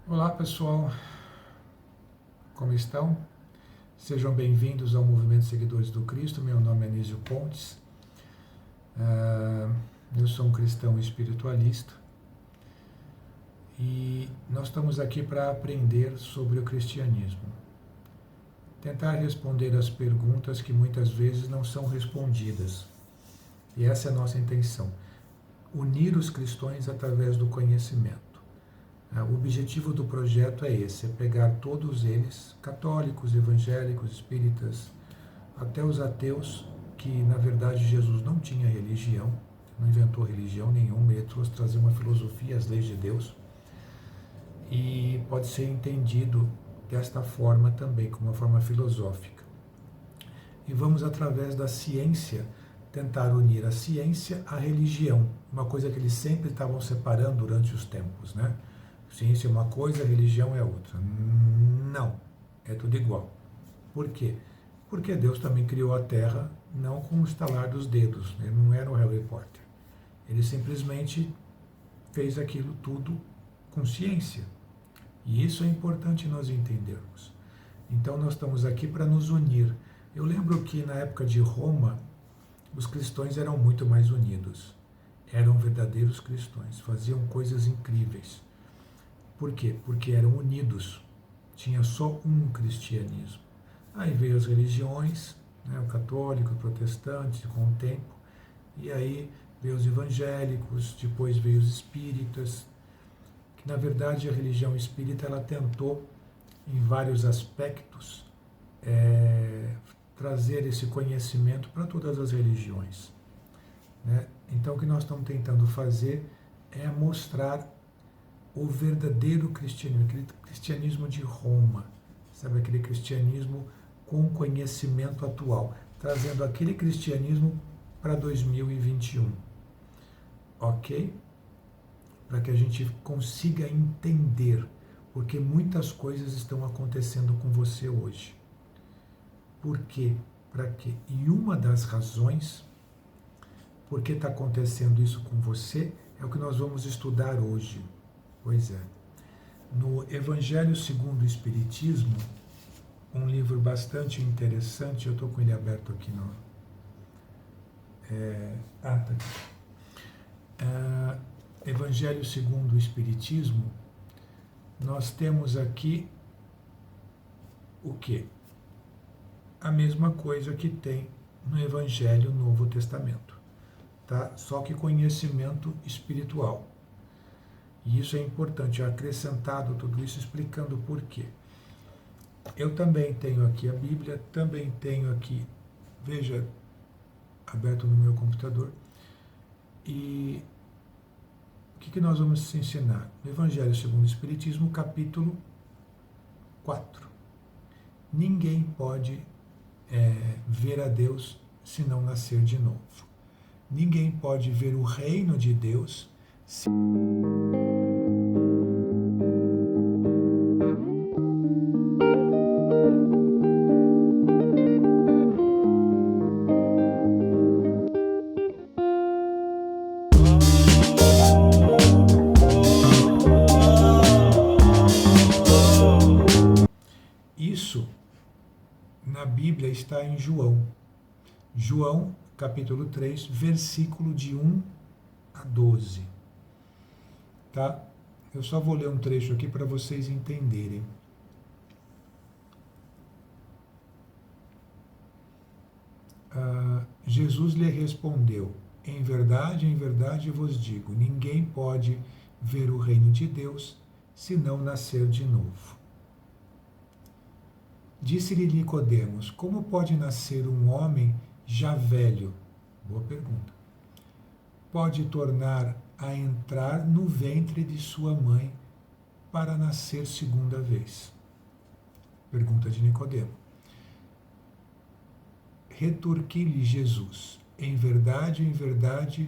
Olá pessoal, como estão? Sejam bem-vindos ao Movimento Seguidores do Cristo. Meu nome é Anísio Pontes. Eu sou um cristão espiritualista e nós estamos aqui para aprender sobre o cristianismo. Tentar responder as perguntas que muitas vezes não são respondidas. E essa é a nossa intenção: unir os cristãos através do conhecimento. O objetivo do projeto é esse, é pegar todos eles, católicos, evangélicos, espíritas, até os ateus, que na verdade Jesus não tinha religião, não inventou religião nenhuma, ele trouxe trazer uma filosofia, as leis de Deus, e pode ser entendido desta forma também, como uma forma filosófica. E vamos, através da ciência, tentar unir a ciência à religião, uma coisa que eles sempre estavam separando durante os tempos, né? Ciência é uma coisa, religião é outra. Não, é tudo igual. Por quê? Porque Deus também criou a Terra não com o estalar dos dedos, ele não era o Harry Potter. Ele simplesmente fez aquilo tudo com ciência. E isso é importante nós entendermos. Então nós estamos aqui para nos unir. Eu lembro que na época de Roma, os cristãos eram muito mais unidos. Eram verdadeiros cristãos, faziam coisas incríveis. Por quê? Porque eram unidos. Tinha só um cristianismo. Aí veio as religiões, né, o católico, o protestante, com o tempo. E aí veio os evangélicos, depois veio os espíritas. Que na verdade a religião espírita ela tentou, em vários aspectos, trazer esse conhecimento para todas as religiões. Né? Então o que nós estamos tentando fazer é mostrar o verdadeiro cristianismo, aquele cristianismo de Roma, sabe, aquele cristianismo com conhecimento atual, trazendo aquele cristianismo para 2021, ok? Para que a gente consiga entender, porque muitas coisas estão acontecendo com você hoje. Por quê? Para quê? E uma das razões por que está acontecendo isso com você é o que nós vamos estudar hoje. Pois é. No Evangelho segundo o Espiritismo, um livro bastante interessante, eu estou com ele aberto aqui no... tá aqui. Evangelho segundo o Espiritismo, nós temos aqui o quê? A mesma coisa que tem no Evangelho Novo Testamento, tá? Só que conhecimento espiritual. E isso é importante, eu acrescentado tudo isso explicando o porquê. Eu também tenho aqui a Bíblia, também tenho aqui, veja, aberto no meu computador. E o que nós vamos ensinar? No Evangelho segundo o Espiritismo, capítulo 4. Ninguém pode ver a Deus se não nascer de novo. Ninguém pode ver o reino de Deus se... Isso na Bíblia está em João. João, capítulo 3, versículo de 1 a 12. Tá? Eu só vou ler um trecho aqui para vocês entenderem. Jesus lhe respondeu: em verdade vos digo, ninguém pode ver o reino de Deus se não nascer de novo. Disse-lhe Nicodemos: como pode nascer um homem já velho? Boa pergunta. Pode tornar a entrar no ventre de sua mãe para nascer segunda vez? Pergunta de Nicodemo. Retorquiu-lhe Jesus: em verdade,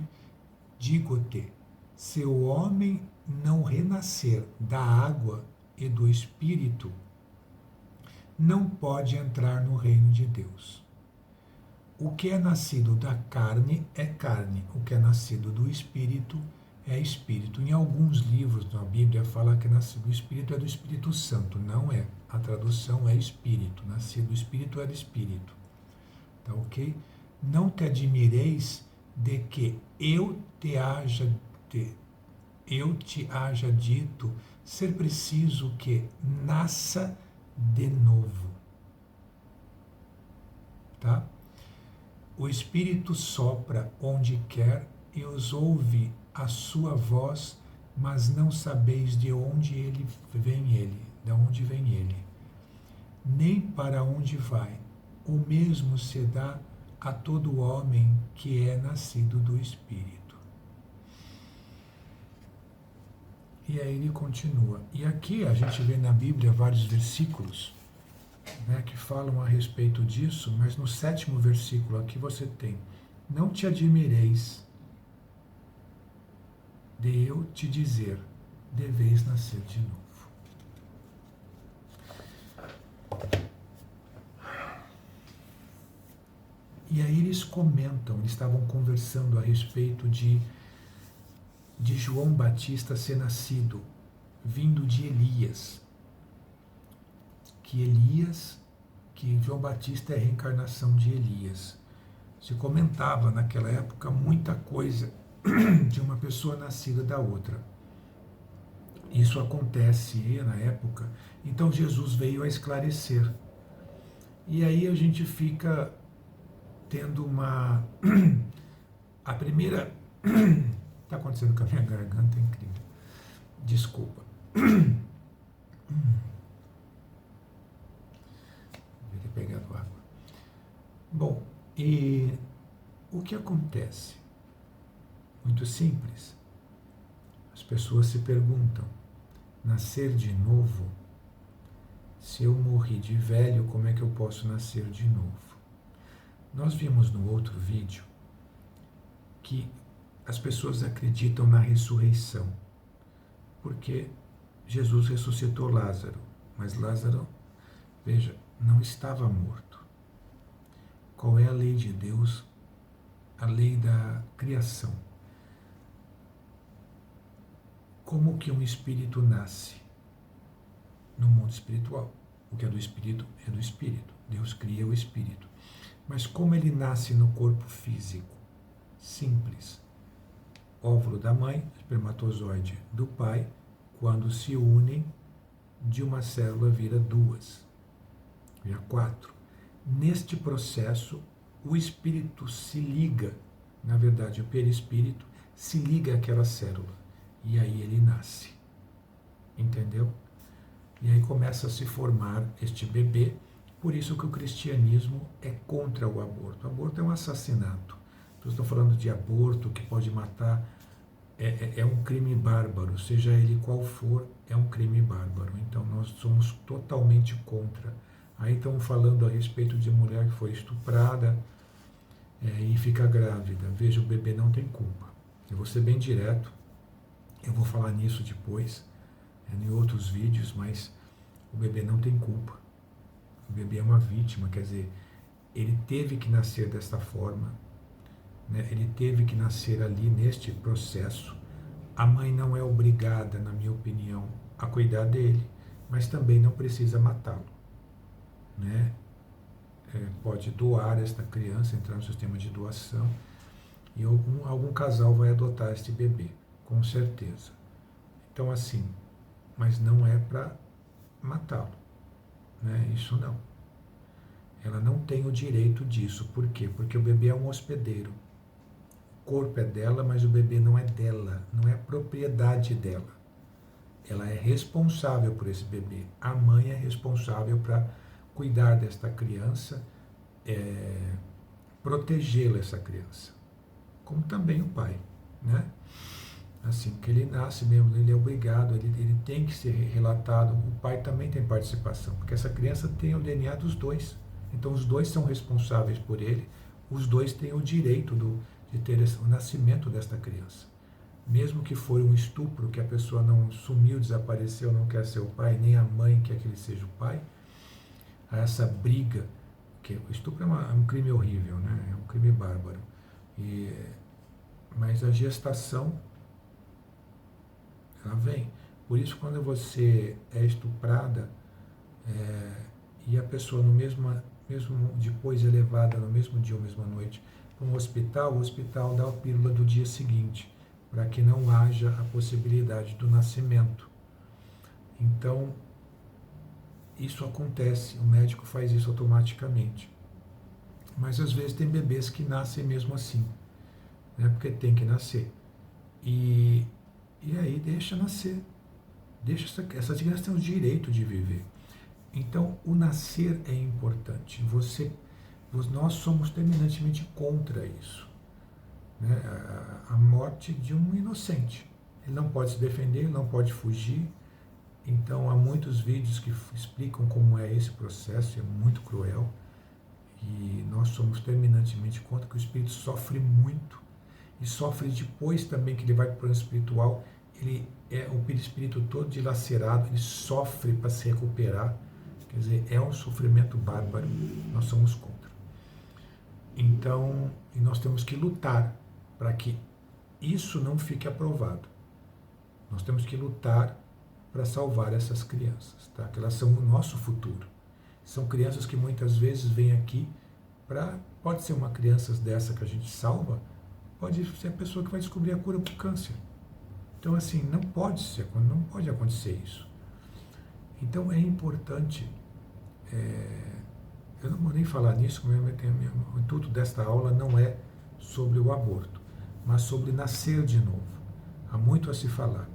digo-te, se o homem não renascer da água e do Espírito, não pode entrar no reino de Deus. O que é nascido da carne é carne, o que é nascido do Espírito é espírito. Em alguns livros da Bíblia fala que nascido do espírito é do Espírito Santo. Não é. A tradução é espírito. Nascido do espírito é do espírito. Tá ok? Não te admireis de que eu te haja dito ser preciso que nasça de novo. Tá? O Espírito sopra onde quer e os ouve a sua voz, mas não sabeis de onde vem ele, nem para onde vai. O mesmo se dá a todo homem que é nascido do Espírito. E aí ele continua. E aqui a gente vê na Bíblia vários versículos, né, que falam a respeito disso, mas no 7º versículo aqui você tem: não te admireis de eu te dizer, deveis nascer de novo. E aí eles comentam, eles estavam conversando a respeito de João Batista ser nascido, vindo de Elias. Que João Batista é a reencarnação de Elias. Se comentava naquela época muita coisa de uma pessoa nascida da outra. Isso acontecia na época, então Jesus veio a esclarecer. E aí a gente fica tendo a primeira... Está acontecendo com a minha garganta, é incrível. Desculpa. Devia ter pegado água. Bom, e o que acontece? Muito simples. As pessoas se perguntam, nascer de novo? Se eu morri de velho, como é que eu posso nascer de novo? Nós vimos no outro vídeo que as pessoas acreditam na ressurreição, porque Jesus ressuscitou Lázaro, mas Lázaro, veja, não estava morto. Qual é a lei de Deus? A lei da criação. Como que um espírito nasce? No mundo espiritual. O que é do espírito é do espírito. Deus cria o espírito. Mas como ele nasce no corpo físico? Simples. Óvulo da mãe, espermatozoide do pai, quando se unem, de uma célula vira 2, vira 4. Neste processo, o espírito se liga, na verdade o perispírito se liga àquela célula, e aí ele nasce. Entendeu? E aí começa a se formar este bebê. Por isso que o cristianismo é contra o aborto. O aborto é um assassinato. Estou falando de aborto que pode matar, é um crime bárbaro, seja ele qual for, é um crime bárbaro. Então nós somos totalmente contra. Aí estamos falando a respeito de mulher que foi estuprada e fica grávida. Veja, o bebê não tem culpa. Eu vou ser bem direto, eu vou falar nisso depois, em outros vídeos, mas o bebê não tem culpa. O bebê é uma vítima, quer dizer, ele teve que nascer desta forma, né? Ele teve que nascer ali neste processo. A mãe não é obrigada, na minha opinião, a cuidar dele, mas também não precisa matá-lo, né? Pode doar esta criança, entrar no sistema de doação, e algum casal vai adotar este bebê, com certeza. Então assim, mas não é para matá-lo, né? Isso não. Ela não tem o direito disso. Por quê? Porque o bebê é um hospedeiro. O corpo é dela, mas o bebê não é dela, não é propriedade dela. Ela é responsável por esse bebê. A mãe é responsável para cuidar desta criança, protegê-la, essa criança. Como também o pai, né? Assim que ele nasce mesmo, ele é obrigado, ele tem que ser relatado. O pai também tem participação, porque essa criança tem o DNA dos dois. Então os dois são responsáveis por ele, os dois têm o direito de ter o nascimento desta criança. Mesmo que for um estupro, que a pessoa não sumiu, desapareceu, não quer ser o pai, nem a mãe quer que ele seja o pai, há essa briga, que o estupro é um crime horrível, né? É um crime bárbaro. Mas a gestação ela vem. Por isso, quando você é estuprada e a pessoa mesmo depois é levada no mesmo dia ou mesma noite para um hospital, o hospital dá a pílula do dia seguinte, para que não haja a possibilidade do nascimento. Então, isso acontece, o médico faz isso automaticamente. Mas às vezes tem bebês que nascem mesmo assim, né? Porque tem que nascer. E aí deixa nascer. Deixa essa criança tem o direito de viver. Então, o nascer é importante. Nós somos terminantemente contra isso, né? A morte de um inocente. Ele não pode se defender, ele não pode fugir. Então, há muitos vídeos que explicam como é esse processo, é muito cruel. E nós somos terminantemente contra, que o espírito sofre muito. E sofre depois também que ele vai para o plano espiritual. Ele é o perispírito todo dilacerado, ele sofre para se recuperar. Quer dizer, é um sofrimento bárbaro, nós somos contra. Então, e nós temos que lutar para que isso não fique aprovado. Nós temos que lutar para salvar essas crianças, tá? Que elas são o nosso futuro. São crianças que muitas vezes vêm aqui pode ser uma criança dessa que a gente salva, pode ser a pessoa que vai descobrir a cura para o câncer. Então, assim, não pode acontecer isso. Então, é importante, eu não vou nem falar nisso, o intuito desta aula não é sobre o aborto, mas sobre nascer de novo. Há muito a se falar.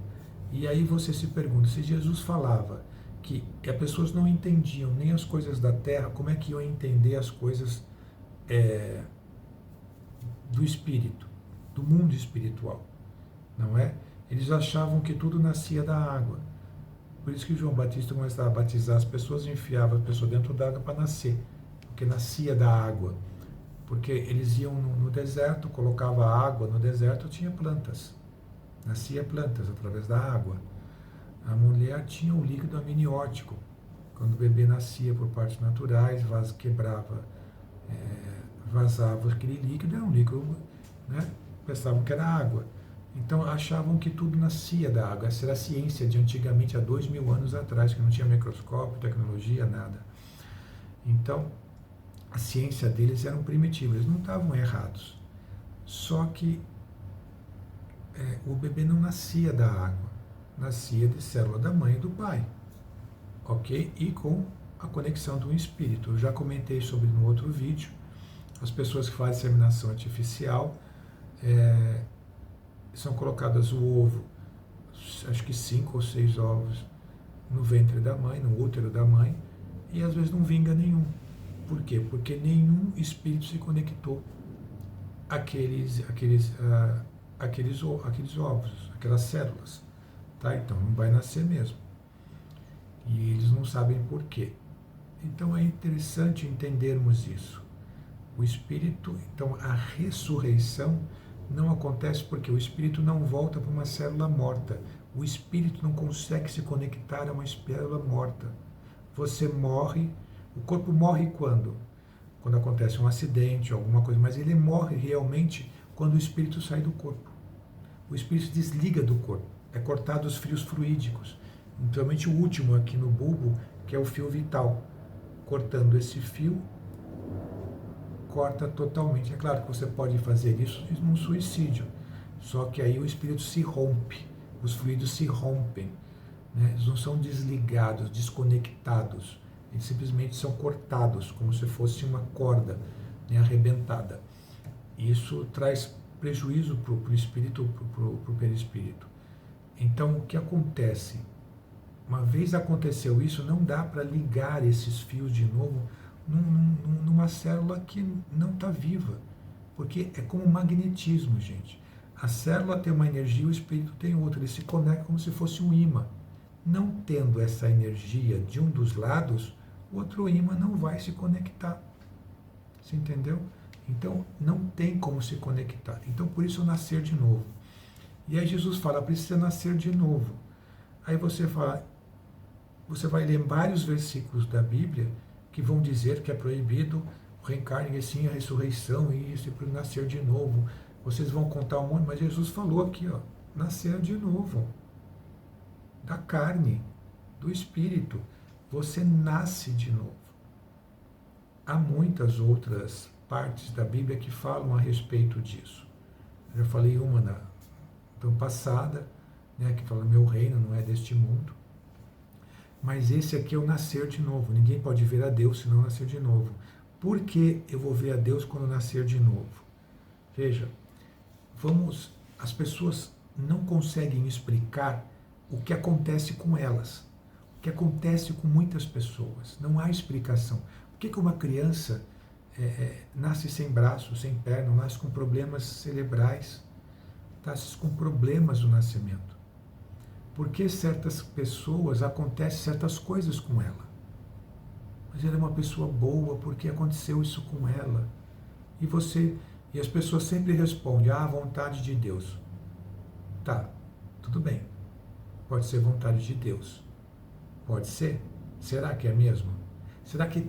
E aí você se pergunta, se Jesus falava que as pessoas não entendiam nem as coisas da terra, como é que iam entender as coisas do espírito, do mundo espiritual, não é? Eles achavam que tudo nascia da água. Por isso que João Batista começava a batizar as pessoas e enfiava a pessoa dentro da água para nascer, porque nascia da água. Porque eles iam no deserto, colocava água no deserto, tinha plantas. Nascia plantas através da água. A mulher tinha o líquido amniótico. Quando o bebê nascia por partes naturais, vazava aquele líquido, era um líquido, né? Pensavam que era água. Então achavam que tudo nascia da água. Essa era a ciência de antigamente, há 2000 anos atrás, que não tinha microscópio, tecnologia, nada. Então, a ciência deles era primitiva, eles não estavam errados. Só que o bebê não nascia da água, nascia de célula da mãe e do pai, ok? E com a conexão do espírito. Eu já comentei sobre no outro vídeo, as pessoas que fazem inseminação artificial, são colocadas o ovo, acho que 5 ou 6 ovos no ventre da mãe, no útero da mãe, e às vezes não vinga nenhum. Por quê? Porque nenhum espírito se conectou àqueles ovos, aquelas células. Tá? Então não vai nascer mesmo. E eles não sabem por quê. Então é interessante entendermos isso. O espírito, então a ressurreição não acontece porque o espírito não volta para uma célula morta. O espírito não consegue se conectar a uma célula morta. Você morre, o corpo morre quando? Quando acontece um acidente, alguma coisa, mas ele morre realmente quando o espírito sai do corpo. O espírito desliga do corpo, é cortado os fios fluídicos. Principalmente o último aqui no bulbo, que é o fio vital. Cortando esse fio, corta totalmente. É claro que você pode fazer isso num suicídio, só que aí o espírito se rompe, os fluidos se rompem, né? Eles não são desligados, desconectados, eles simplesmente são cortados, como se fosse uma corda, né, arrebentada. Isso traz prejuízo para o espírito, para o perispírito. Então, o que acontece? Uma vez aconteceu isso, não dá para ligar esses fios de novo numa célula que não está viva, porque é como magnetismo, gente. A célula tem uma energia, o espírito tem outra, eles se conectam como se fosse um ímã. Não tendo essa energia de um dos lados, o outro ímã não vai se conectar. Você entendeu? Então, não tem como se conectar. Então, por isso, nascer de novo. E aí Jesus fala, precisa nascer de novo. Aí você vai ler vários versículos da Bíblia que vão dizer que é proibido o reencarne, e sim a ressurreição, e isso, e nascer de novo. Vocês vão contar um monte, mas Jesus falou aqui, ó, nascer de novo. da carne, do espírito. Você nasce de novo. Há muitas outras partes da Bíblia que falam a respeito disso. Eu já falei uma na passada, né, que fala: meu reino não é deste mundo. Mas esse aqui é o nascer de novo. Ninguém pode ver a Deus se não nascer de novo. Por que eu vou ver a Deus quando nascer de novo? Veja, as pessoas não conseguem explicar o que acontece com elas, o que acontece com muitas pessoas. Não há explicação. Por que uma criança nasce sem braço, sem perna, nasce com problemas cerebrais, nasce com problemas no nascimento? Por que certas pessoas acontecem certas coisas com ela? Mas ela é uma pessoa boa, por que aconteceu isso com ela? E as pessoas sempre respondem: a vontade de Deus. Tá, tudo bem. Pode ser vontade de Deus. Pode ser. Será que é mesmo? Será que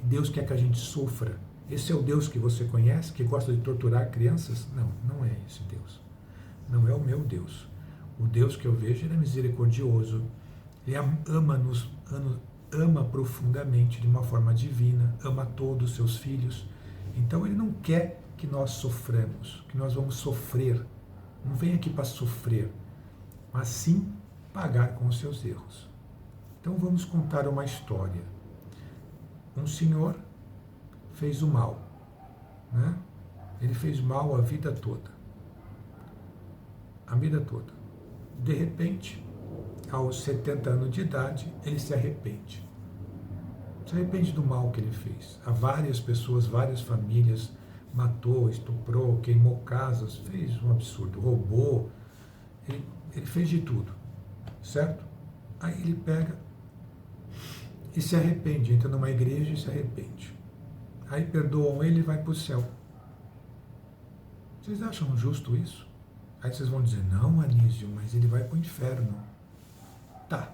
Deus quer que a gente sofra? Esse é o Deus que você conhece, que gosta de torturar crianças? Não, não é esse Deus. Não é o meu Deus. O Deus que eu vejo, ele é misericordioso. Ele ama profundamente, de uma forma divina, ama todos os seus filhos. Então ele não quer que nós soframos, que nós vamos sofrer. Não vem aqui para sofrer, mas sim pagar com os seus erros. Então vamos contar uma história. Um senhor fez o mal, né? Ele fez mal a vida toda. A vida toda. De repente, aos 70 anos de idade, ele se arrepende. Se arrepende do mal que ele fez. Há várias pessoas, várias famílias, matou, estuprou, queimou casas, fez um absurdo, roubou, ele fez de tudo, certo? Aí ele pega e se arrepende, entra numa igreja e se arrepende. Aí perdoam ele e vai para o céu. Vocês acham justo isso? Aí vocês vão dizer: não, Anísio, mas ele vai para o inferno. Tá,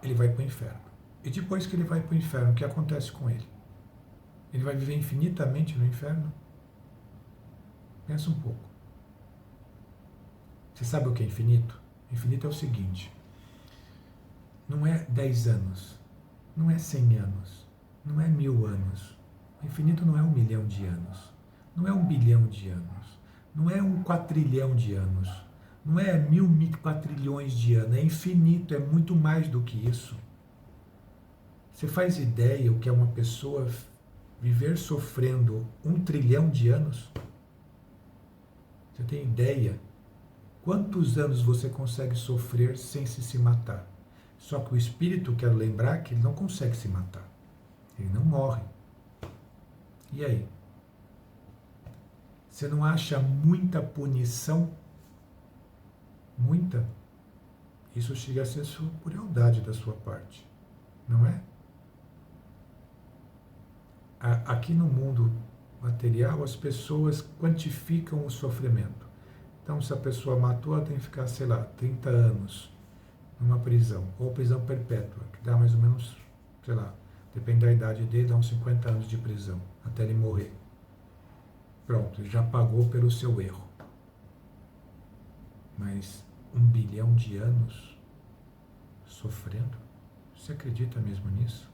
ele vai para o inferno. E depois que ele vai para o inferno, o que acontece com ele? Ele vai viver infinitamente no inferno? Pensa um pouco. Você sabe o que é infinito? Infinito é o seguinte: não é 10 anos, não é 100 anos, não é 1000 anos. O infinito não é 1 milhão de anos, não é 1 bilhão de anos, não é 1 quatrilhão de anos, não é 1000 quatrilhões de anos, é infinito, é muito mais do que isso. Você faz ideia o que é uma pessoa viver sofrendo 1 trilhão de anos? Você tem ideia? Quantos anos você consegue sofrer sem se matar? Só que o espírito, quero lembrar, que ele não consegue se matar. Ele não morre. E aí? Você não acha muita punição? Muita? Isso chega a ser crueldade da sua parte, não é? Aqui no mundo material, as pessoas quantificam o sofrimento. Então, se a pessoa matou, ela tem que ficar, 30 anos numa prisão, ou prisão perpétua, que dá mais ou menos, depende da idade dele, dá uns 50 anos de prisão, até ele morrer. Pronto, ele já pagou pelo seu erro. Mas 1 bilhão de anos sofrendo? Você acredita mesmo nisso?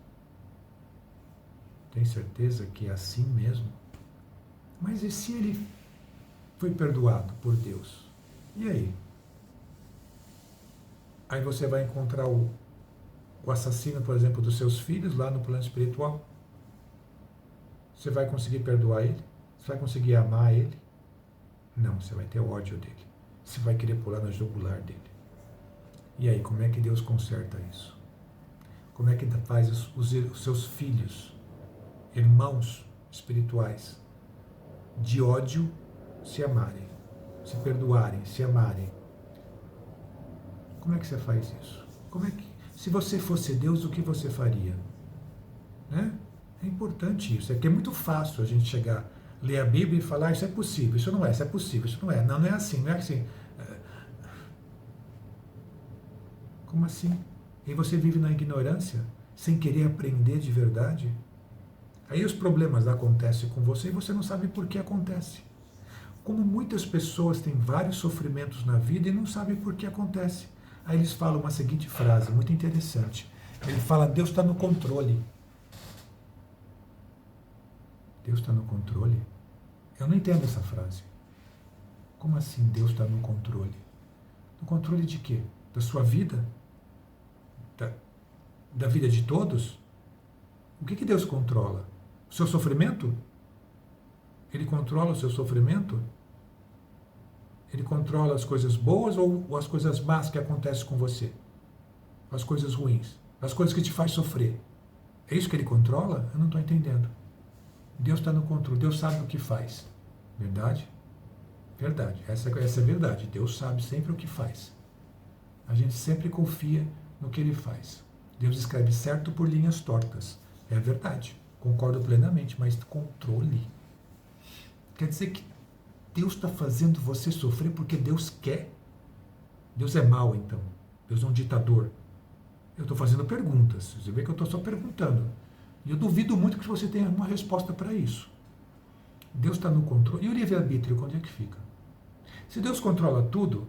Tem certeza que é assim mesmo? Mas e se ele foi perdoado por Deus? E aí? Aí você vai encontrar o assassino, por exemplo, dos seus filhos lá no plano espiritual? Você vai conseguir perdoar ele? Você vai conseguir amar ele? Não, você vai ter ódio dele. Você vai querer pular na jugular dele. E aí, como é que Deus conserta isso? Como é que faz os seus filhos, irmãos espirituais, de ódio, se amarem, se perdoarem, se amarem? Como é que você faz isso? Se você fosse Deus, o que você faria? Né? É importante isso. É que é muito fácil a gente chegar, ler a Bíblia e falar: isso é possível, isso não é, isso é possível, isso não é. Não, não é assim, não é assim. Como assim? E você vive na ignorância, sem querer aprender de verdade? Aí os problemas acontecem com você e você não sabe por que acontece. Como muitas pessoas têm vários sofrimentos na vida e não sabem por que acontece. Aí eles falam uma seguinte frase, muito interessante. Ele fala, Deus está no controle. Deus está no controle? Eu não entendo essa frase. Como assim Deus está no controle? No controle de quê? Da sua vida? Da vida de todos? O que Deus controla? O seu sofrimento? Ele controla o seu sofrimento? Ele controla as coisas boas ou as coisas más que acontecem com você? As coisas ruins? As coisas que te faz sofrer? É isso que ele controla? Eu não estou entendendo. Deus está no controle, Deus sabe o que faz. Verdade? Verdade, essa é verdade. Deus sabe sempre o que faz. A gente sempre confia no que ele faz. Deus escreve certo por linhas tortas. É verdade, concordo plenamente, mas controle. Quer dizer que Deus está fazendo você sofrer porque Deus quer? Deus é mau, então? Deus é um ditador? Eu estou fazendo perguntas. Você vê que eu estou só perguntando. E eu duvido muito que você tenha uma resposta para isso. Deus está no controle. E o livre-arbítrio, onde é que fica? Se Deus controla tudo,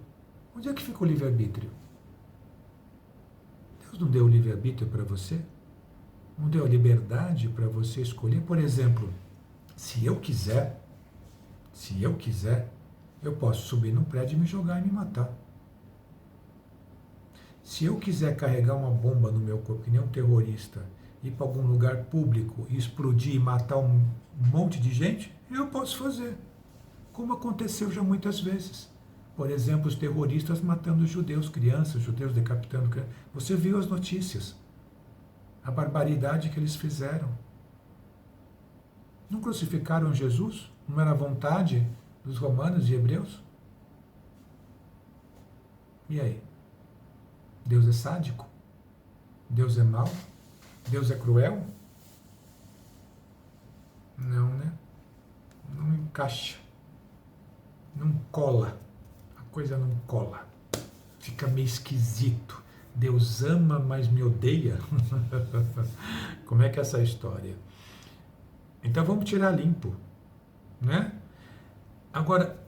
onde é que fica o livre-arbítrio? Deus não deu o livre-arbítrio para você? Não deu a liberdade para você escolher? Por exemplo, se eu quiser, eu posso subir num prédio e me jogar e me matar. Se eu quiser carregar uma bomba no meu corpo, que nem um terrorista, ir para algum lugar público e explodir e matar um monte de gente, eu posso fazer. Como aconteceu já muitas vezes. Por exemplo, os terroristas matando judeus, crianças, judeus decapitando crianças. Você viu as notícias. A barbaridade que eles fizeram. Não crucificaram Jesus? Não era a vontade dos romanos e hebreus? E aí? Deus é sádico? Deus é mau? Deus é cruel? Não, né? Não encaixa. Não cola. A coisa não cola. Fica meio esquisito. Deus ama, mas me odeia? Como é que é essa história? Então vamos tirar limpo, né? Agora,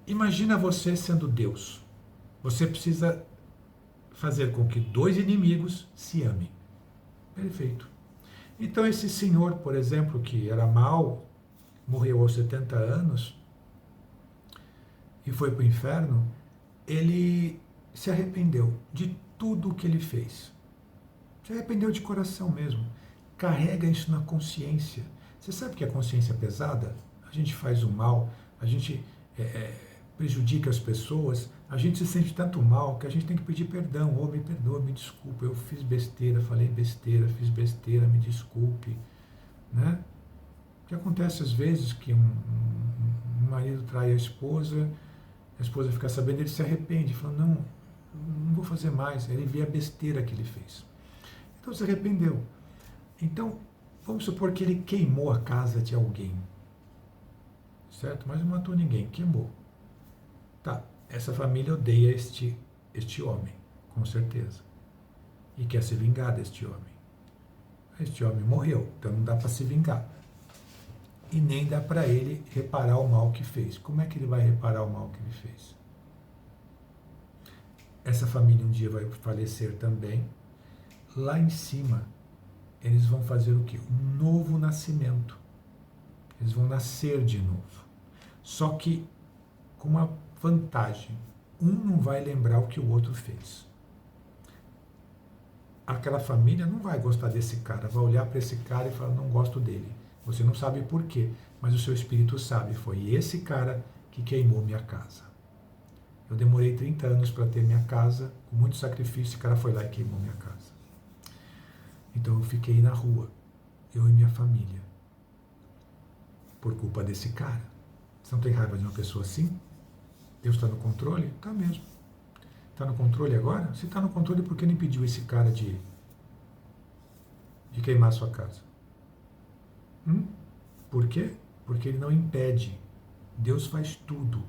imagina você sendo Deus. Você precisa fazer com que dois inimigos se amem. Perfeito. Então esse senhor, por exemplo, que era mau, morreu aos 70 anos e foi para o inferno, ele se arrependeu de tudo o que ele fez. Se arrependeu de coração mesmo. Carrega isso na consciência. Você sabe que a consciência é pesada? A gente faz o mal, a gente prejudica as pessoas, a gente se sente tanto mal que a gente tem que pedir perdão. Oh, me perdoa, me desculpa, eu fiz besteira, falei besteira, fiz besteira, me desculpe. Né? O que acontece às vezes que um marido trai a esposa fica sabendo, ele se arrepende, fala, não vou fazer mais, ele vê a besteira que ele fez. Então se arrependeu. Então, vamos supor que ele queimou a casa de alguém. Certo? Mas não matou ninguém, queimou. Tá, essa família odeia este homem, com certeza. E quer se vingar deste homem. Este homem morreu, então não dá para se vingar. E nem dá para ele reparar o mal que fez. Como é que ele vai reparar o mal que ele fez? Essa família um dia vai falecer também. Lá em cima, eles vão fazer o quê? Um novo nascimento. Eles vão nascer de novo. Só que com uma vantagem. Um não vai lembrar o que o outro fez. Aquela família não vai gostar desse cara, vai olhar para esse cara e falar, não gosto dele. Você não sabe por quê, mas o seu espírito sabe, foi esse cara que queimou minha casa. Eu demorei 30 anos para ter minha casa, com muito sacrifício, esse cara foi lá e queimou minha casa. Então eu fiquei na rua, eu e minha família, por culpa desse cara. Você não tem raiva de uma pessoa assim? Deus está no controle? Está mesmo. Está no controle agora? Se está no controle, por que não impediu esse cara de queimar a sua casa? Por quê? Porque ele não impede. Deus faz tudo,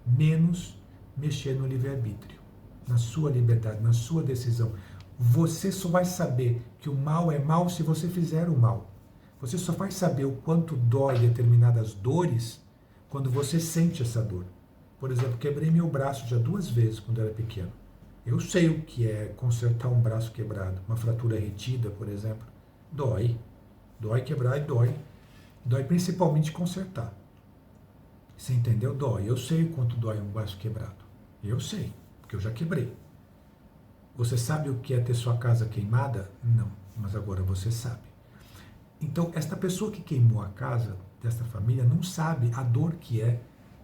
menos mexer no livre-arbítrio, na sua liberdade, na sua decisão. Você só vai saber que o mal é mal se você fizer o mal. Você só vai saber o quanto dói determinadas dores quando você sente essa dor. Por exemplo, quebrei meu braço já 2 vezes quando era pequeno. Eu sei o que é consertar um braço quebrado, uma fratura retida, por exemplo. Dói. Dói quebrar e dói. Dói principalmente consertar. Você entendeu? Dói. Eu sei o quanto dói um braço quebrado. Eu sei, porque eu já quebrei. Você sabe o que é ter sua casa queimada? Não, mas agora você sabe. Então, esta pessoa que queimou a casa desta família não sabe a dor que é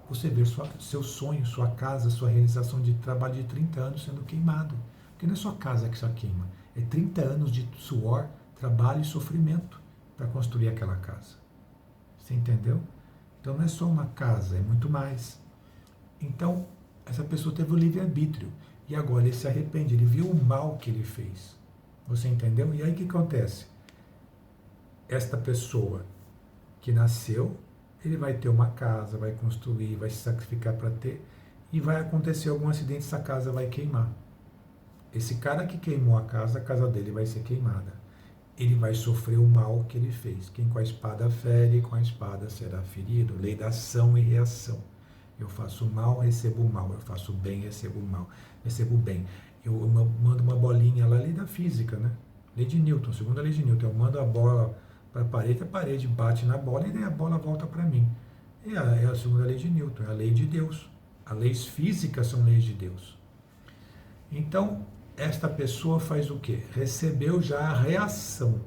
você ver seu sonho, sua casa, sua realização de trabalho de 30 anos sendo queimado. Porque não é sua casa que só queima, é 30 anos de suor, trabalho e sofrimento para construir aquela casa. Você entendeu? Então não é só uma casa, é muito mais. Então, essa pessoa teve o livre-arbítrio e agora ele se arrepende, ele viu o mal que ele fez. Você entendeu? E aí o que acontece? Esta pessoa que nasceu, ele vai ter uma casa, vai construir, vai se sacrificar para ter, e vai acontecer algum acidente, essa casa vai queimar. Esse cara que queimou a casa dele vai ser queimada. Ele vai sofrer o mal que ele fez. Quem com a espada fere, com a espada será ferido. Lei da ação e reação. Eu faço mal, recebo mal. Eu faço bem, recebo mal. Recebo bem. Eu mando uma bolinha lá, lei da física, né? Lei de Newton, segunda lei de Newton. Eu mando a bola para a parede bate na bola e daí a bola volta para mim. É a segunda lei de Newton, é a lei de Deus. As leis físicas são leis de Deus. Então, esta pessoa faz o quê? Recebeu já a reação.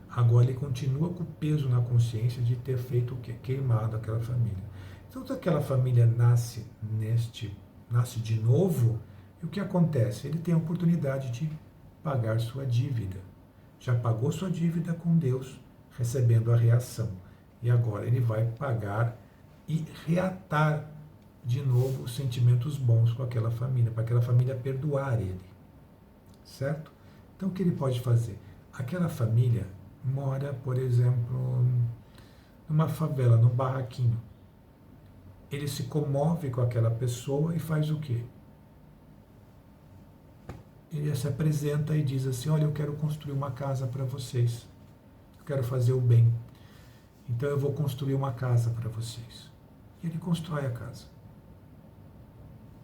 Agora ele continua com o peso na consciência de ter feito o quê? Queimado aquela família. Então, se aquela família nasce de novo, e o que acontece? Ele tem a oportunidade de pagar sua dívida. Já pagou sua dívida com Deus, recebendo a reação. E agora ele vai pagar e reatar de novo os sentimentos bons com aquela família, para aquela família perdoar ele. Certo? Então o que ele pode fazer? Aquela família mora, por exemplo, numa favela, num barraquinho. Ele se comove com aquela pessoa e faz o quê? Ele se apresenta e diz assim: olha, eu quero construir uma casa para vocês. Eu quero fazer o bem. Então eu vou construir uma casa para vocês. E ele constrói a casa.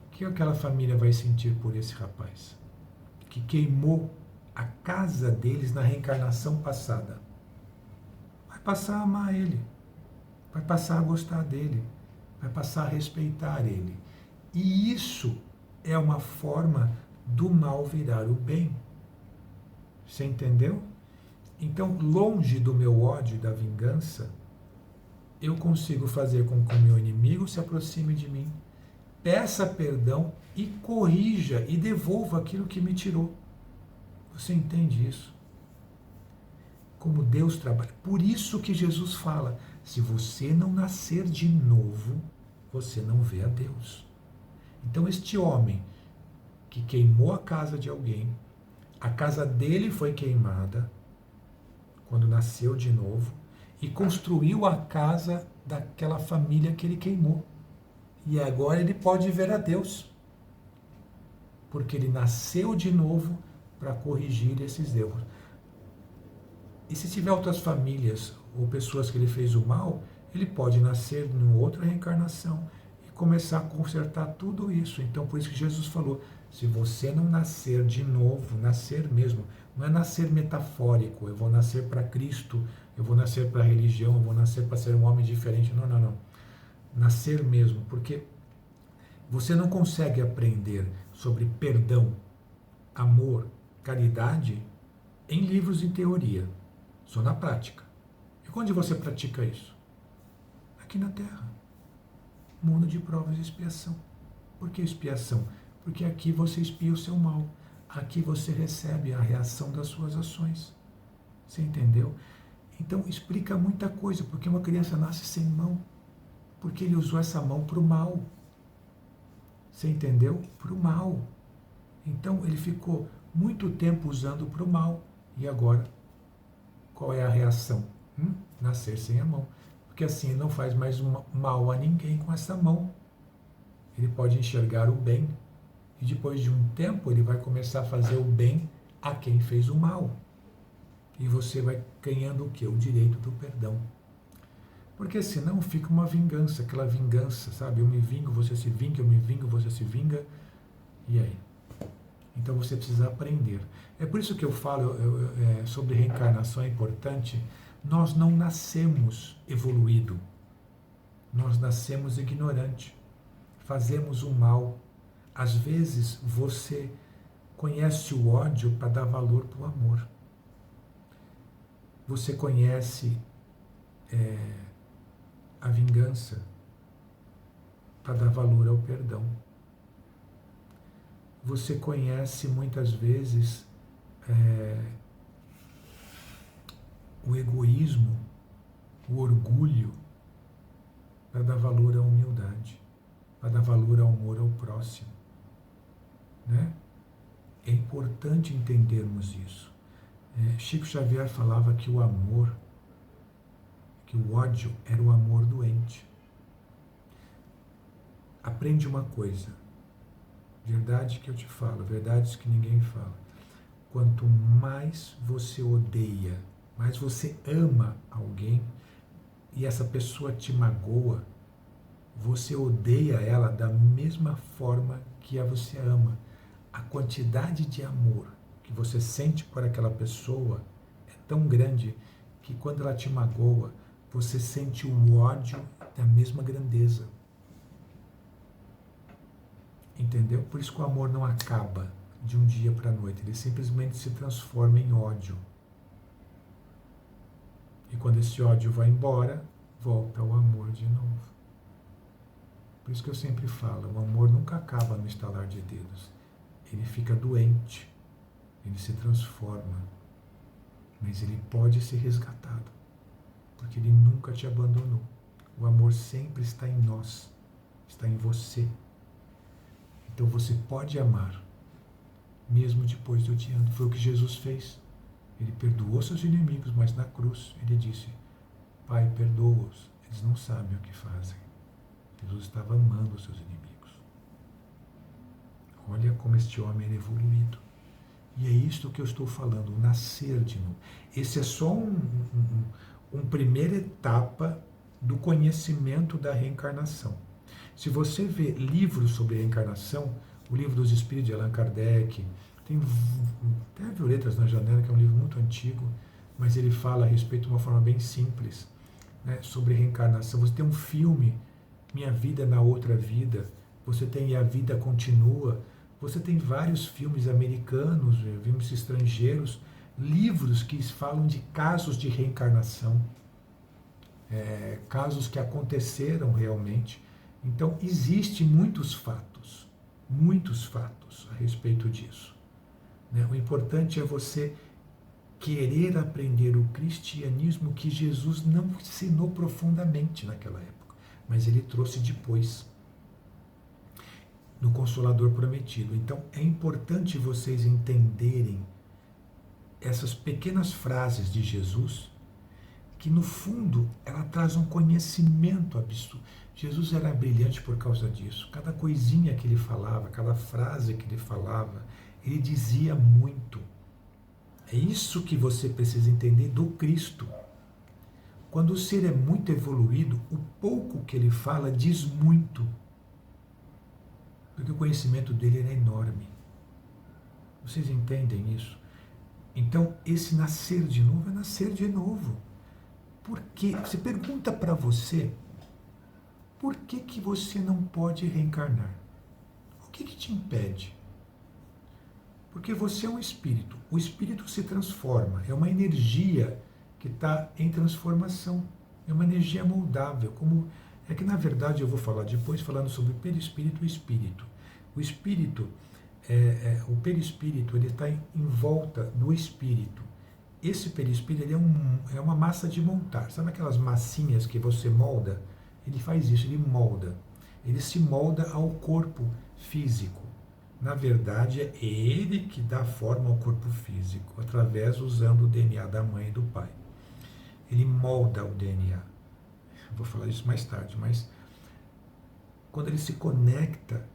O que aquela família vai sentir por esse rapaz? Que queimou a casa deles na reencarnação passada. Vai passar a amar ele. Vai passar a gostar dele. Vai passar a respeitar ele. E isso é uma forma do mal virar o bem. Você entendeu? Então, longe do meu ódio e da vingança, eu consigo fazer com que o meu inimigo se aproxime de mim, peça perdão e corrija e devolva aquilo que me tirou. Você entende isso? Como Deus trabalha. Por isso que Jesus fala: se você não nascer de novo, você não vê a Deus. Então, este homem que queimou a casa de alguém, a casa dele foi queimada quando nasceu de novo, e construiu a casa daquela família que ele queimou. E agora ele pode ver a Deus, porque ele nasceu de novo para corrigir esses erros. E se tiver outras famílias ou pessoas que ele fez o mal, ele pode nascer numa outra reencarnação e começar a consertar tudo isso. Então, por isso que Jesus falou: se você não nascer de novo, nascer mesmo, não é nascer metafórico, eu vou nascer para Cristo, eu vou nascer para a religião, eu vou nascer para ser um homem diferente. Não, não, não. Nascer mesmo, porque você não consegue aprender sobre perdão, amor, caridade em livros e teoria, só na prática. E quando você pratica isso? Aqui na Terra. Mundo de provas e expiação. Por que expiação? Porque aqui você expia o seu mal. Aqui você recebe a reação das suas ações. Você entendeu? Então explica muita coisa. Porque uma criança nasce sem mão. Porque ele usou essa mão para o mal. Você entendeu? Para o mal. Então ele ficou muito tempo usando para o mal. E agora, qual é a reação? Nascer sem a mão. Porque assim ele não faz mais mal a ninguém com essa mão. Ele pode enxergar o bem. E depois de um tempo ele vai começar a fazer o bem a quem fez o mal. E você vai ganhando o quê? O direito do perdão. Porque senão fica uma vingança, aquela vingança, sabe? Eu me vingo, você se vinga, eu me vingo, você se vinga. E aí? Então você precisa aprender. É por isso que eu falo sobre reencarnação é importante. Nós não nascemos evoluído. Nós nascemos ignorante. Fazemos o mal. Às vezes você conhece o ódio para dar valor para o amor. Você conhece a vingança para dar valor ao perdão. Você conhece muitas vezes o egoísmo, o orgulho, para dar valor à humildade, para dar valor ao amor ao próximo. Né? É importante entendermos isso. Chico Xavier falava que o amor, que o ódio era o amor doente. Aprende uma coisa, verdade que eu te falo, verdades que ninguém fala. Quanto mais você odeia, mais você ama alguém e essa pessoa te magoa, você odeia ela da mesma forma que a você ama. A quantidade de amor que você sente por aquela pessoa é tão grande que quando ela te magoa, você sente o ódio da mesma grandeza. Entendeu? Por isso que o amor não acaba de um dia para a noite, ele simplesmente se transforma em ódio. E quando esse ódio vai embora, volta o amor de novo. Por isso que eu sempre falo, o amor nunca acaba no estalar de dedos. Ele fica doente, ele se transforma, mas ele pode ser resgatado, porque ele nunca te abandonou. O amor sempre está em nós, está em você. Então você pode amar, mesmo depois de odiando. Foi o que Jesus fez. Ele perdoou seus inimigos, mas na cruz ele disse: Pai, perdoa-os, eles não sabem o que fazem. Jesus estava amando os seus inimigos. Olha como este homem era evoluído. E é isto que eu estou falando, o nascer de novo. Esse é só uma primeira etapa do conhecimento da reencarnação. Se você vê livros sobre reencarnação, o livro dos Espíritos de Allan Kardec, tem até Violetas na Janela, que é um livro muito antigo, mas ele fala a respeito de uma forma bem simples, né, sobre reencarnação. Você tem um filme, Minha Vida na Outra Vida, você tem A Vida Continua, você tem vários filmes americanos, filmes estrangeiros, livros que falam de casos de reencarnação, casos que aconteceram realmente. Então, existem muitos fatos a respeito disso. Né? O importante é você querer aprender o cristianismo que Jesus não ensinou profundamente naquela época, mas ele trouxe depois, no Consolador Prometido. Então, é importante vocês entenderem essas pequenas frases de Jesus, que no fundo ela traz um conhecimento absurdo. Jesus era brilhante por causa disso. Cada coisinha que ele falava, cada frase que ele falava, ele dizia muito. É isso que você precisa entender do Cristo. Quando o ser é muito evoluído, o pouco que ele fala diz muito. Porque o conhecimento dele era enorme. Vocês entendem isso? Então, esse nascer de novo é nascer de novo. Porque você pergunta para você, por que você não pode reencarnar? O que te impede? Porque você é um espírito. O espírito se transforma. É uma energia que está em transformação. É uma energia moldável. É que, na verdade, eu vou falar depois, falando sobre o perispírito e o espírito. O espírito, o perispírito, ele está em volta do espírito. Esse perispírito ele é uma massa de montar. Sabe aquelas massinhas que você molda? Ele faz isso, ele molda. Ele se molda ao corpo físico. Na verdade, é ele que dá forma ao corpo físico, usando o DNA da mãe e do pai. Ele molda o DNA. Vou falar isso mais tarde, mas quando ele se conecta,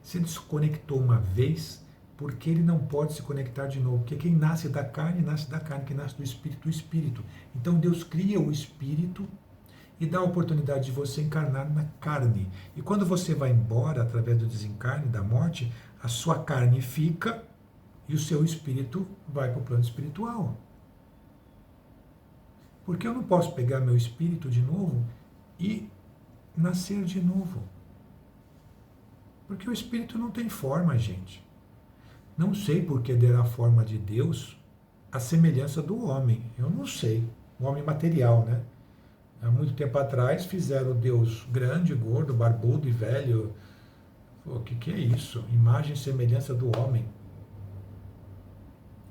se ele se conectou uma vez, por que ele não pode se conectar de novo? Porque quem nasce da carne, quem nasce do espírito, o espírito. Então Deus cria o espírito e dá a oportunidade de você encarnar na carne. E quando você vai embora, através do desencarne, da morte, A sua carne fica e o seu espírito vai para o plano espiritual. Porque eu não posso pegar meu espírito de novo e nascer de novo. Porque o espírito não tem forma, gente. Não sei por que der a forma de Deus a semelhança do homem. Eu não sei. O homem material, né? Há muito tempo atrás fizeram Deus grande, gordo, barbudo e velho. O que é isso? Imagem e semelhança do homem.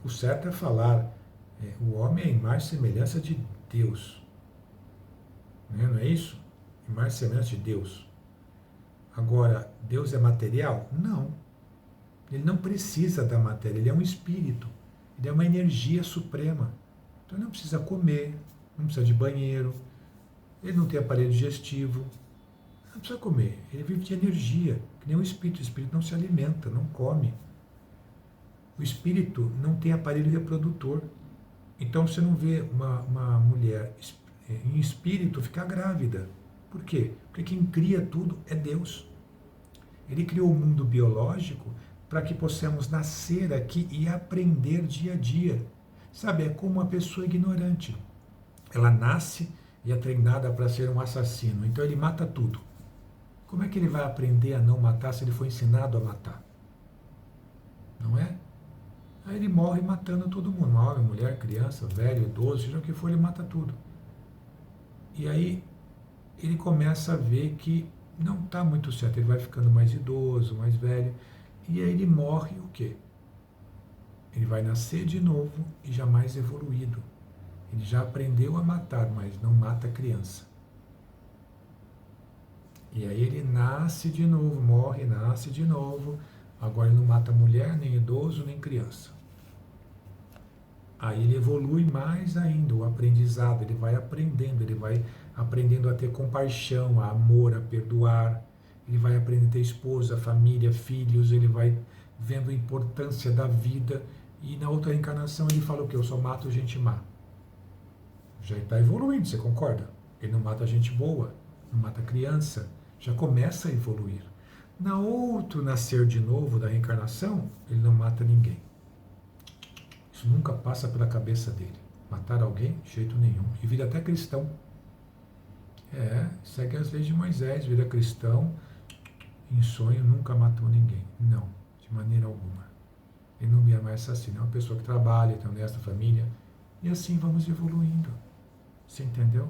O certo é falar, o homem é a imagem e semelhança de Deus. Não é isso? Imagem e semelhança de Deus. Agora, Deus é material? Não. Ele não precisa da matéria, ele é um espírito. Ele é uma energia suprema. Então ele não precisa comer, não precisa de banheiro, ele não tem aparelho digestivo, não precisa comer, ele vive de energia, que nem o espírito não se alimenta, não come. O espírito não tem aparelho reprodutor. Então você não vê uma mulher em espírito ficar grávida. Por quê? Porque quem cria tudo é Deus. Ele criou o mundo biológico para que possamos nascer aqui e aprender dia a dia. Sabe, é como uma pessoa ignorante. Ela nasce e é treinada para ser um assassino, então ele mata tudo. Como é que ele vai aprender a não matar se ele foi ensinado a matar? Não é? Aí ele morre matando todo mundo, homem, mulher, criança, velho, idoso, seja o que for, ele mata tudo. E aí ele começa a ver que não está muito certo, ele vai ficando mais idoso, mais velho, e aí ele morre o quê? Ele vai nascer de novo e já mais evoluído. Ele já aprendeu a matar, mas não mata a criança. E aí ele nasce de novo, morre, nasce de novo. Agora ele não mata mulher, nem idoso, nem criança. Aí ele evolui mais ainda, o aprendizado, ele vai aprendendo a ter compaixão, a amor, a perdoar. Ele vai aprendendo a ter esposa, família, filhos, ele vai vendo a importância da vida. E na outra reencarnação ele fala o quê? Eu só mato gente má. Já está evoluindo, você concorda? Ele não mata gente boa, não mata criança, já começa a evoluir. Na outro nascer de novo da reencarnação, ele não mata ninguém. Isso nunca passa pela cabeça dele. Matar alguém? De jeito nenhum. E vira até cristão. Segue as leis de Moisés, vira cristão, em sonho nunca matou ninguém. Não, de maneira alguma. Ele não vira mais assassino, é uma pessoa que trabalha, tem honesta família. E assim vamos evoluindo. Você entendeu?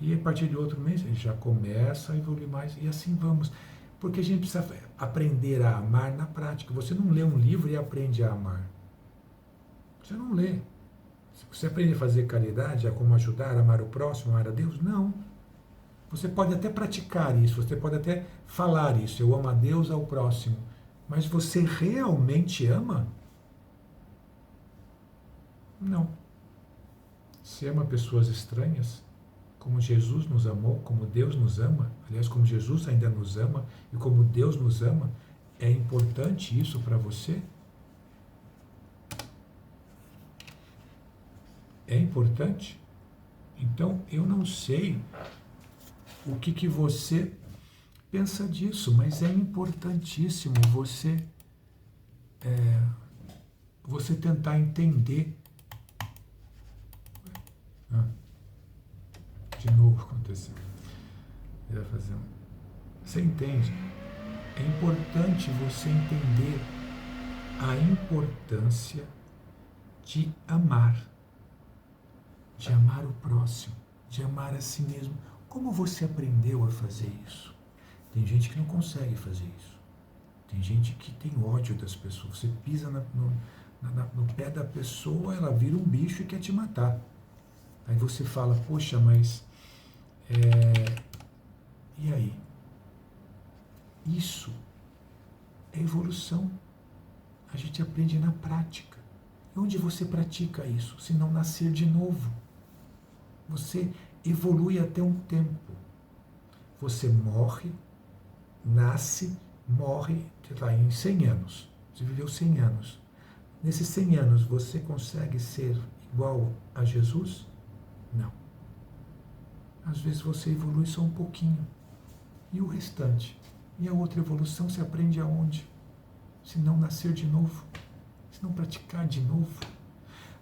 E a partir de outro mês, ele já começa a evoluir mais, e assim vamos. Porque a gente precisa aprender a amar na prática. Você não lê um livro e aprende a amar. Você não lê. Você aprende a fazer caridade, a como ajudar, a amar o próximo, amar a Deus? Não. Você pode até praticar isso, você pode até falar isso, eu amo a Deus, ao próximo. Mas você realmente ama? Não. Você ama pessoas estranhas? Como Jesus nos amou, como Deus nos ama, aliás, como Jesus ainda nos ama e como Deus nos ama, é importante isso para você? É importante? Então, eu não sei o que você pensa disso, mas é importantíssimo você tentar entender. De novo aconteceu. Você entende? É importante você entender a importância de amar o próximo, de amar a si mesmo. Como você aprendeu a fazer isso? Tem gente que não consegue fazer isso. Tem gente que tem ódio das pessoas. Você pisa no pé da pessoa, ela vira um bicho e quer te matar. Aí você fala, poxa, mas e aí? Isso é evolução. A gente aprende na prática. E onde você pratica isso? Se não nascer de novo. Você evolui até um tempo. Você morre, nasce, morre, em 100 anos. Você viveu 100 anos. Nesses 100 anos, você consegue ser igual a Jesus? Não. Às vezes você evolui só um pouquinho. E o restante? E a outra evolução se aprende aonde? se não nascer de novo, se não praticar de novo?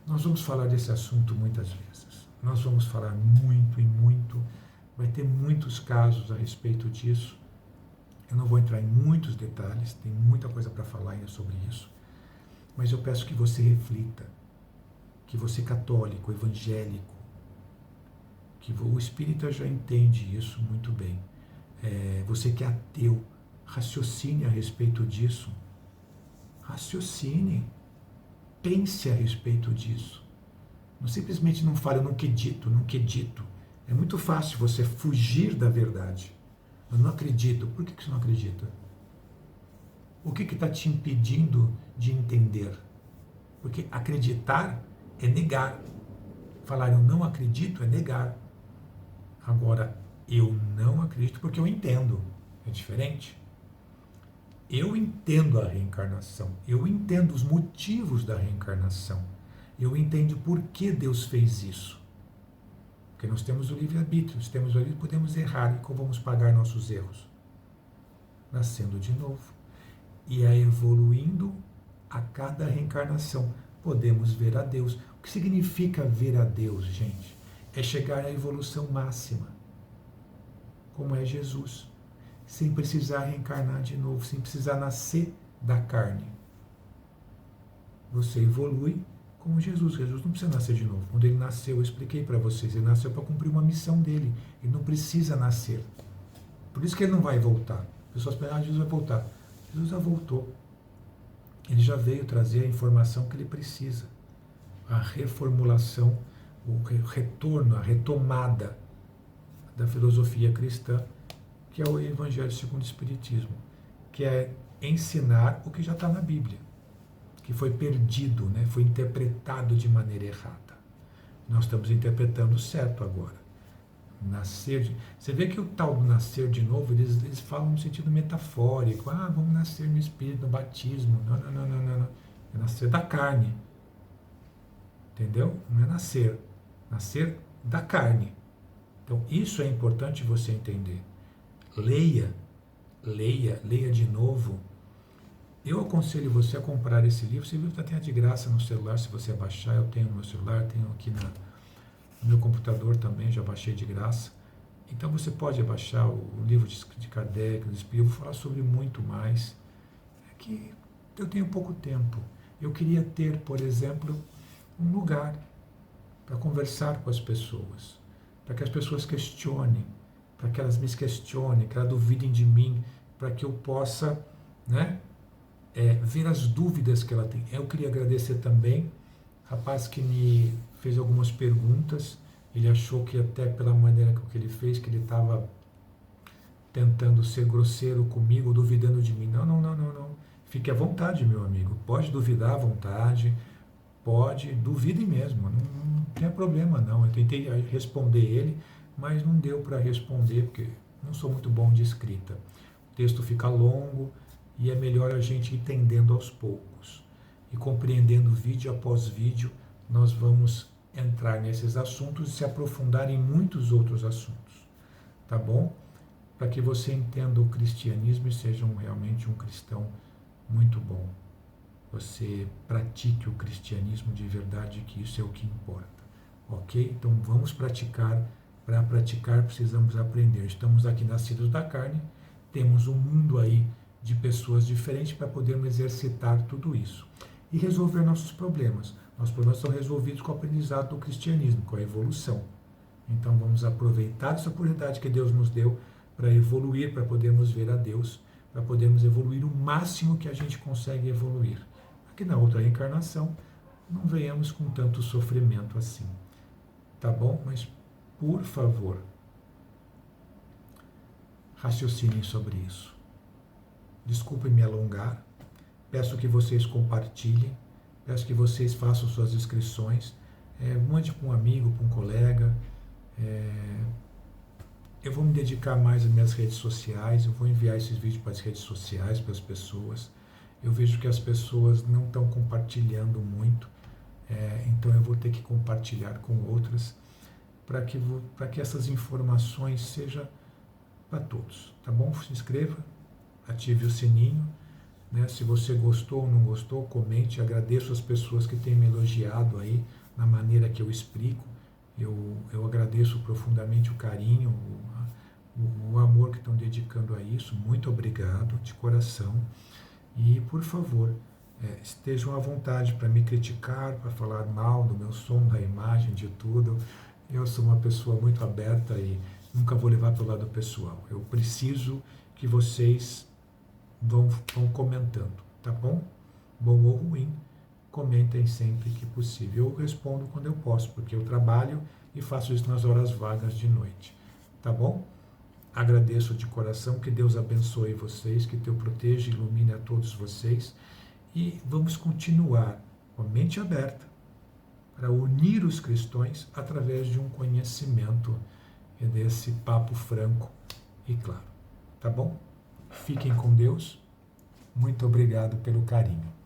Nós vamos falar desse assunto muitas vezes. Nós vamos falar muito e muito. Vai ter muitos casos a respeito disso. Eu não vou entrar em muitos detalhes, tem muita coisa para falar ainda sobre isso. Mas eu peço que você reflita, que você católico, evangélico, que o espírita já entende isso muito bem. Você que é ateu, raciocine a respeito disso. Raciocine. Pense a respeito disso. Não simplesmente não fale, eu não acredito, não acredito. É muito fácil você fugir da verdade. Eu não acredito. Por que você não acredita? O que está te impedindo de entender? Porque acreditar é negar. Falar eu não acredito é negar. Agora, eu não acredito porque eu entendo. É diferente. Eu entendo a reencarnação. Eu entendo os motivos da reencarnação. Eu entendo por que Deus fez isso. Porque nós temos o livre-arbítrio. Se temos o livre, podemos errar. E como vamos pagar nossos erros? Nascendo de novo. E é evoluindo a cada reencarnação. Podemos ver a Deus. O que significa ver a Deus, gente? É chegar à evolução máxima. Como é Jesus. Sem precisar reencarnar de novo, sem precisar nascer da carne. Você evolui como Jesus. Jesus não precisa nascer de novo. Quando ele nasceu, eu expliquei para vocês, ele nasceu para cumprir uma missão dele. Ele não precisa nascer. Por isso que ele não vai voltar. As pessoas pensam, Jesus vai voltar. Jesus já voltou. Ele já veio trazer a informação que ele precisa. A reformulação, o retorno, a retomada da filosofia cristã, que é o Evangelho segundo o Espiritismo, que é ensinar o que já está na Bíblia, que foi perdido, né? Foi interpretado de maneira errada. Nós estamos interpretando certo agora. Você vê que o tal do nascer de novo, eles falam no sentido metafórico. Vamos nascer no Espírito, no batismo. Não. É nascer da carne. Entendeu? Não é nascer. Nascer da carne. Então, isso é importante você entender. Leia de novo. Eu aconselho você a comprar esse livro. Esse livro está até de graça no celular, se você baixar. Eu tenho no meu celular, tenho aqui no meu computador também, já baixei de graça. Então você pode baixar o livro de Kardec, do Espírito. Eu vou falar sobre muito mais. É que eu tenho pouco tempo. Eu queria ter, por exemplo, um lugar para conversar com as pessoas, para que as pessoas questionem, para que elas me questionem, que elas duvidem de mim, para que eu possa, né, ver as dúvidas que ela tem. Eu queria agradecer também rapaz que me fez algumas perguntas. Ele achou que até pela maneira que ele fez, que ele estava tentando ser grosseiro comigo, duvidando de mim. Não. Fique à vontade, meu amigo. Pode duvidar à vontade. Pode, duvide mesmo. Não tem problema, não. Eu tentei responder ele, mas não deu para responder, porque não sou muito bom de escrita. O texto fica longo e é melhor a gente ir entendendo aos poucos. E compreendendo vídeo após vídeo, nós vamos entrar nesses assuntos e se aprofundar em muitos outros assuntos. Tá bom? Para que você entenda o cristianismo e seja realmente um cristão muito bom. Você pratique o cristianismo de verdade, que isso é o que importa. Ok? Então vamos praticar. Para praticar precisamos aprender. Estamos aqui nascidos da carne, temos um mundo aí de pessoas diferentes para podermos exercitar tudo isso. E resolver nossos problemas. Nossos problemas são resolvidos com o aprendizado do cristianismo, com a evolução. Então vamos aproveitar essa oportunidade que Deus nos deu para evoluir, para podermos ver a Deus, para podermos evoluir o máximo que a gente consegue evoluir. Para que na outra reencarnação não venhamos com tanto sofrimento assim. Tá bom? Mas, por favor, raciocinem sobre isso. Desculpem me alongar. Peço que vocês compartilhem, peço que vocês façam suas inscrições, mande para um amigo, para um colega. Eu vou me dedicar mais às minhas redes sociais, eu vou enviar esses vídeos para as redes sociais, para as pessoas. Eu vejo que as pessoas não estão compartilhando muito, então eu vou ter que compartilhar com outras, para que essas informações sejam para todos, tá bom? Se inscreva, ative o sininho, né? Se você gostou ou não gostou, comente. Agradeço as pessoas que têm me elogiado aí na maneira que eu explico. Eu agradeço profundamente o carinho, o amor que estão dedicando a isso. Muito obrigado, de coração. E, por favor, estejam à vontade para me criticar, para falar mal do meu som, da imagem, de tudo. Eu sou uma pessoa muito aberta e nunca vou levar para o lado pessoal. Eu preciso que vocês vão comentando, tá bom? Bom ou ruim, comentem sempre que possível. Eu respondo quando eu posso, porque eu trabalho e faço isso nas horas vagas de noite, tá bom? Agradeço de coração, que Deus abençoe vocês, que Deus proteja e ilumine a todos vocês. E vamos continuar com a mente aberta para unir os cristãos através de um conhecimento e desse papo franco e claro. Tá bom? Fiquem com Deus. Muito obrigado pelo carinho.